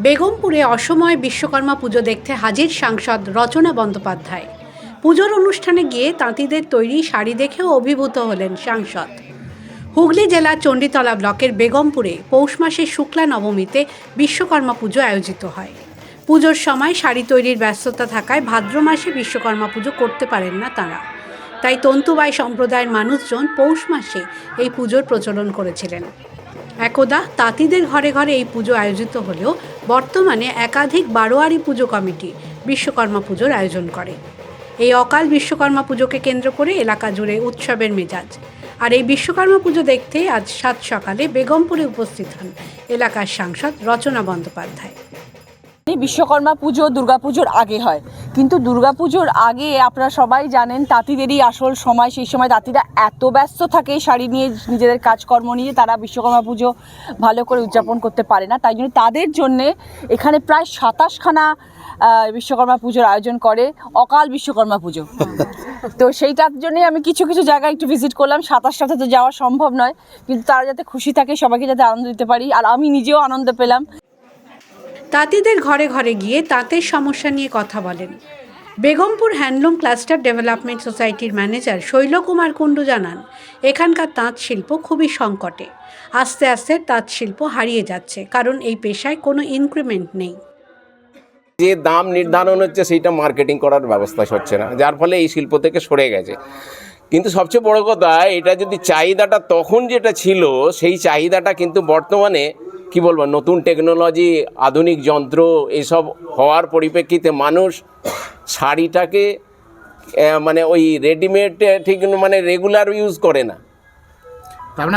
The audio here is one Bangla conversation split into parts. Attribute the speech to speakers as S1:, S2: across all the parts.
S1: বেগমপুরে অসময়ে বিশ্বকর্মা পুজো দেখতে হাজির সাংসদ রচনা বন্দ্যোপাধ্যায়। পুজোর অনুষ্ঠানে গিয়ে তাঁতিদের তৈরি শাড়ি দেখেও অভিভূত হলেন সাংসদ। হুগলি জেলার চণ্ডীতলা ব্লকের বেগমপুরে পৌষ মাসের শুক্লা নবমীতে বিশ্বকর্মা পুজো আয়োজিত হয়। পুজোর সময় শাড়ি তৈরির ব্যস্ততা থাকায় ভাদ্র মাসে বিশ্বকর্মা পুজো করতে পারেন না তাঁরা। তাই তন্তুবাই সম্প্রদায়ের মানুষজন পৌষ মাসে এই পুজোর প্রচলন করেছিলেন। একদা তাঁতিদের ঘরে ঘরে এই পুজো আয়োজিত হলেও বর্তমানে একাধিক বারোয়ারি পুজো কমিটি বিশ্বকর্মা পুজোর আয়োজন করে। এই অকাল বিশ্বকর্মা পুজোকে কেন্দ্র করে এলাকা জুড়ে উৎসবের মেজাজ। আর এই বিশ্বকর্মা পুজো দেখতে আজ সাত সকালে বেগমপুরে উপস্থিত হন এলাকার সাংসদ রচনা বন্দ্যোপাধ্যায়।
S2: বিশ্বকর্মা পুজো দুর্গাপুজোর আগে হয়, কিন্তু দুর্গাপুজোর আগে আপনারা সবাই জানেন তাঁতিদেরই আসল সময়। সেই সময় তাঁতিরা এত ব্যস্ত থাকে শাড়ি নিয়ে, নিজেদের কাজকর্ম নিয়ে, তারা বিশ্বকর্মা পুজো ভালো করে উদযাপন করতে পারে না। তাই জন্য তাদের জন্যে এখানে প্রায় 27খানা বিশ্বকর্মা পুজোর আয়োজন করে অকাল বিশ্বকর্মা পুজো। তো সেইটার জন্যই আমি কিছু কিছু জায়গায় একটু ভিজিট করলাম। 27টাতে তো যাওয়া সম্ভব নয়, কিন্তু তারা যাতে খুশি থাকে, সবাইকে যাতে আনন্দ দিতে পারি, আর আমি নিজেও আনন্দ পেলাম।
S1: তাঁতিদের ঘরে ঘরে গিয়ে তাঁতের সমস্যা নিয়ে কথা বলেন। বেগমপুর হ্যান্ডলুম ক্লাস্টার ডেভেলপমেন্ট সোসাইটির ম্যানেজার শৈলকুমার কুণ্ডু জানান, এখানকার তাঁত শিল্প খুবই সংকটে। আস্তে আস্তে তাঁত শিল্প হারিয়ে যাচ্ছে, কারণ এই পেশায় কোনো ইনক্রিমেন্ট নেই।
S3: যে দাম নির্ধারণ হচ্ছে সেইটা মার্কেটিং করার ব্যবস্থা হচ্ছে না, যার ফলে এই শিল্প থেকে সরে গেছে। কিন্তু সবচেয়ে বড় কথা, এটা যদি চাহিদাটা তখন যেটা ছিল সেই চাহিদাটা কিন্তু বর্তমানে কি বলবো, নতুন টেকনোলজি, আধুনিক যন্ত্র এসব হওয়ার পরিপ্রেক্ষিতে মানুষ শাড়িটাকে মানে ওই রেডিমেড ঠিক মানে রেগুলার ইউজ করে না,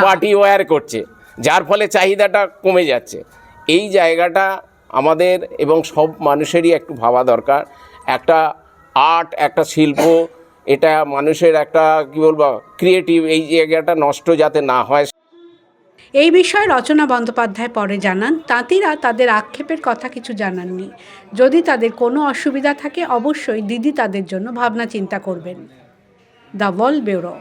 S3: পার্টি ওয়্যার করছে, যার ফলে চাহিদাটা কমে যাচ্ছে। এই জায়গাটা আমাদের এবং সব মানুষেরই একটু ভাবা দরকার। একটা আর্ট, একটা শিল্প, এটা মানুষের একটা কি বলবো ক্রিয়েটিভ, এই জায়গাটা নষ্ট যাতে না হয়।
S1: এই বিষয়ে রচনা বন্দ্যোপাধ্যায় পরে জানান, তাঁতিরা তাদের আক্ষেপের কথা কিছু জানাননি। যদি তাদের কোনো অসুবিধা থাকে অবশ্যই দিদি তাদের জন্য ভাবনা চিন্তা করবেন। The world bureau.